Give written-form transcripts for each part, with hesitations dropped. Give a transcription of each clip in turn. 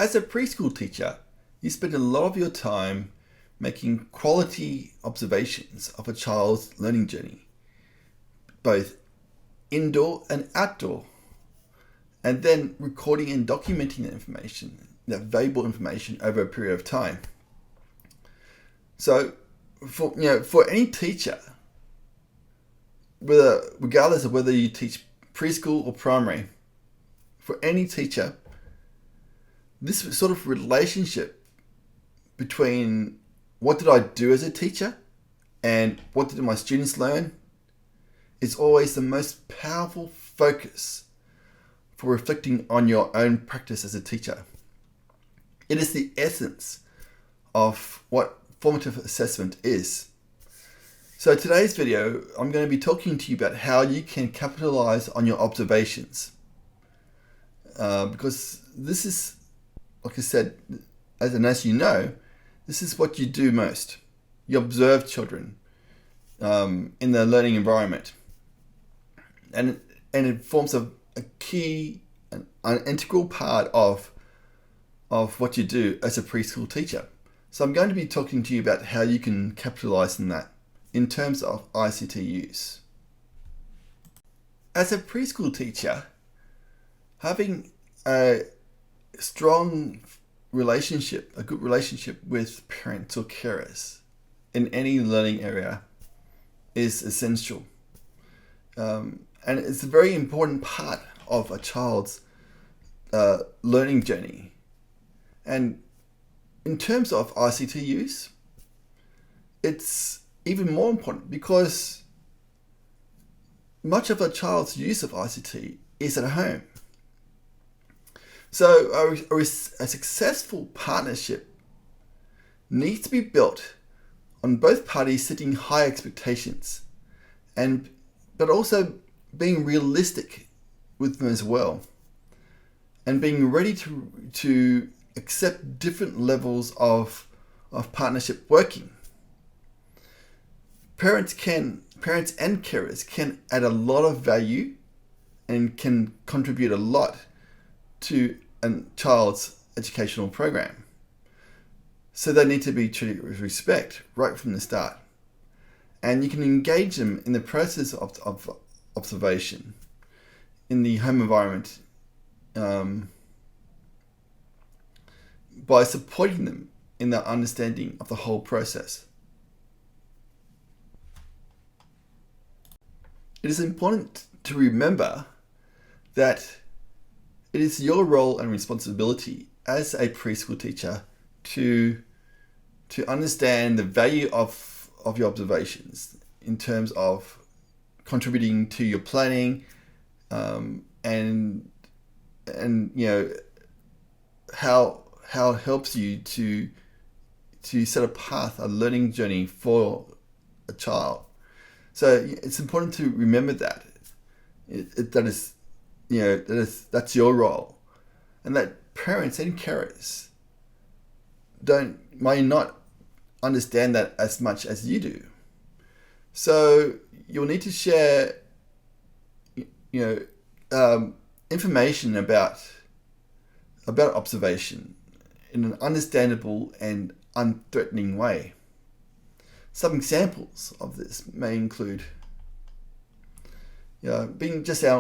As a preschool teacher, you spend a lot of your time making quality observations of a child's learning journey, both indoor and outdoor, and then recording and documenting that valuable information over a period of time. So, for any teacher, regardless of whether you teach preschool or primary, for any teacher, this sort of relationship between what did I do as a teacher and what did my students learn is always the most powerful focus for reflecting on your own practice as a teacher. It is the essence of what formative assessment is. So today's video, I'm going to be talking to you about how you can capitalize on your observations. Because this is, like I said, as you know, this is what you do most. You observe children in their learning environment. And it forms a key, an integral part of what you do as a preschool teacher. So I'm going to be talking to you about how you can capitalize on that in terms of ICT use. As a preschool teacher, having a strong relationship, a good relationship with parents or carers in any learning area is essential. And it's a very important part of a child's learning journey. And in terms of ICT use, it's even more important because much of a child's use of ICT is at home. So a successful partnership needs to be built on both parties setting high expectations, but also being realistic with them as well, and being ready to accept different levels of partnership working. Parents and carers can add a lot of value and can contribute a lot to a child's educational program. So they need to be treated with respect right from the start. And you can engage them in the process of observation in the home environment by supporting them in their understanding of the whole process. It is important to remember that it is your role and responsibility as a preschool teacher to understand the value of your observations in terms of contributing to your planning and how it helps you to set a learning journey for a child. So it's important to remember that that's your role, and that parents and carers may not understand that as much as you do. So you'll need to share, information about observation in an understandable and unthreatening way. Some examples of this may include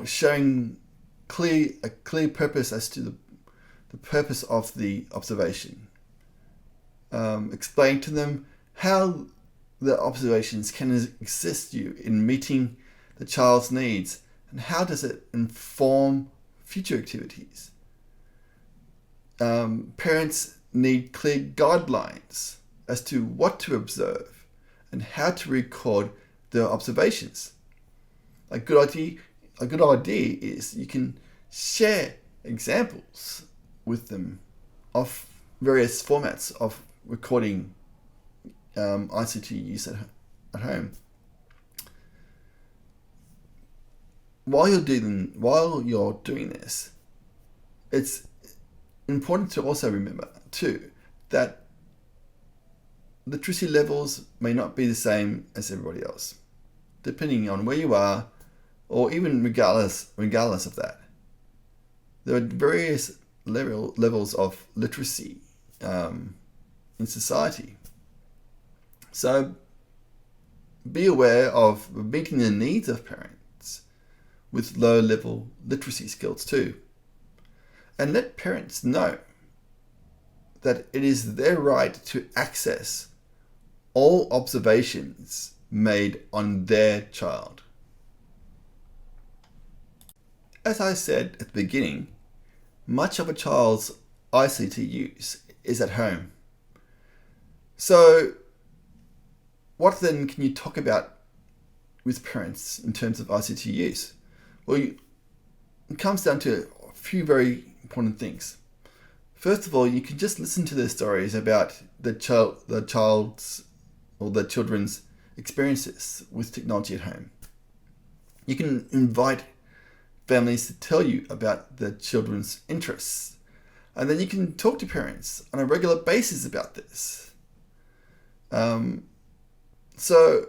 showing a clear purpose as to the purpose of the observation. Explain to them how the observations can assist you in meeting the child's needs and how does it inform future activities. Parents need clear guidelines as to what to observe and how to record their observations. A good idea is you can share examples with them of various formats of recording ICT use at home. While you're doing this, it's important to also remember too that literacy levels may not be the same as everybody else, depending on where you are, or even regardless of that. There are various levels of literacy in society. So be aware of meeting the needs of parents with low-level literacy skills too. And let parents know that it is their right to access all observations made on their child. As I said at the beginning, much of a child's ICT use is at home. So what then can you talk about with parents in terms of ICT use? Well, it comes down to a few very important things. First of all, you can just listen to their stories about the child's or the children's experiences with technology at home. You can invite families to tell you about their children's interests, and then you can talk to parents on a regular basis about this. So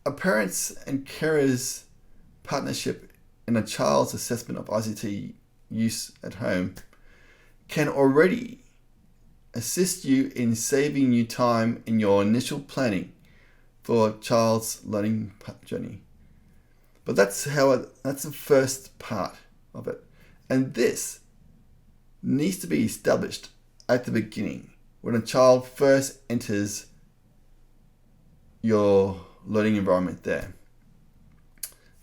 a parents and carers partnership in a child's assessment of ICT use at home can already assist you in saving you time in your initial planning for a child's learning journey. But that's the first part of it. And this needs to be established at the beginning when a child first enters your learning environment there.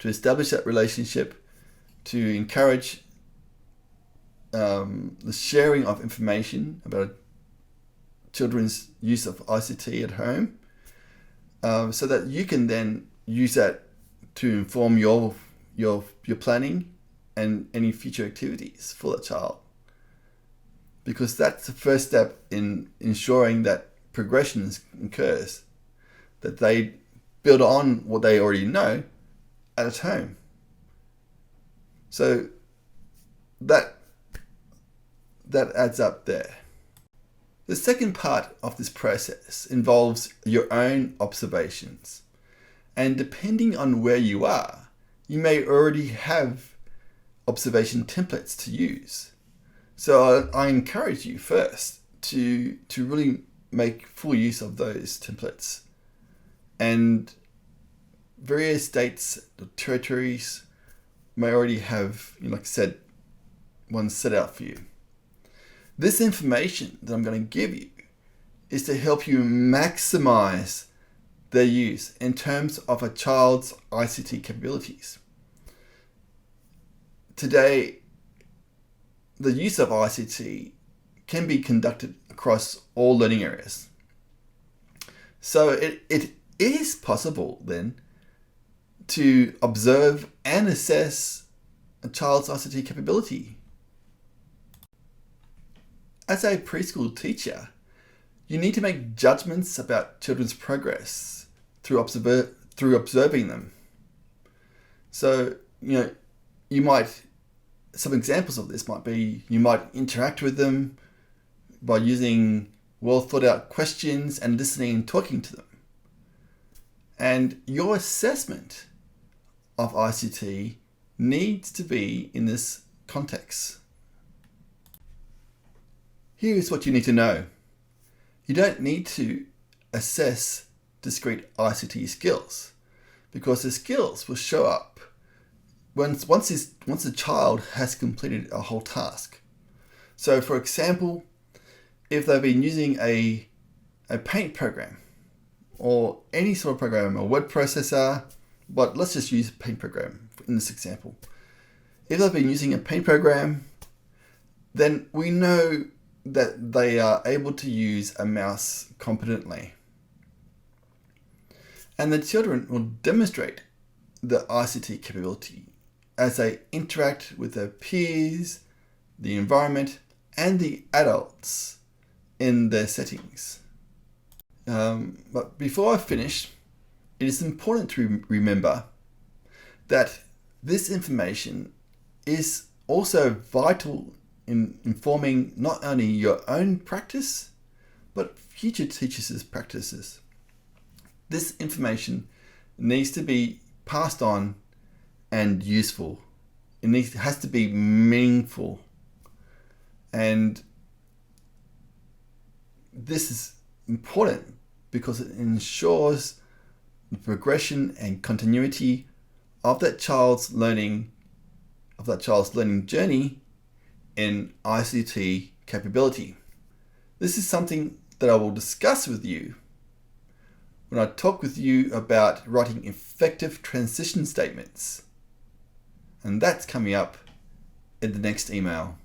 To establish that relationship, to encourage the sharing of information about children's use of ICT at home, so that you can then use that to inform your planning and any future activities for the child. Because that's the first step in ensuring that progression occurs, that they build on what they already know at home. So that adds up there. The second part of this process involves your own observations. And depending on where you are, you may already have observation templates to use. So I encourage you first to really make full use of those templates. And various states or territories may already have, like I said, one set out for you. This information that I'm going to give you is to help you maximize their use in terms of a child's ICT capabilities. Today, the use of ICT can be conducted across all learning areas. So it is possible then to observe and assess a child's ICT capability. As a preschool teacher, you need to make judgments about children's progress through observing them. So, some examples of this might be, you might interact with them by using well thought out questions and listening and talking to them. And your assessment of ICT needs to be in this context. Here's what you need to know. You don't need to assess discrete ICT skills, because the skills will show up once the child has completed a whole task. So for example, if they've been using a paint program or any sort of program, a word processor, but let's just use a paint program in this example. If they've been using a paint program, then we know that they are able to use a mouse competently. And the children will demonstrate the ICT capability as they interact with their peers, the environment, and the adults in their settings. But before I finish, it is important to remember that this information is also vital in informing not only your own practice, but future teachers' practices. This information needs to be passed on and useful It has to be meaningful. And this is important because it ensures the progression and continuity of that child's learning journey in ICT capability. This is something that I will discuss with you when I talk with you about writing effective transition statements. And that's coming up in the next email.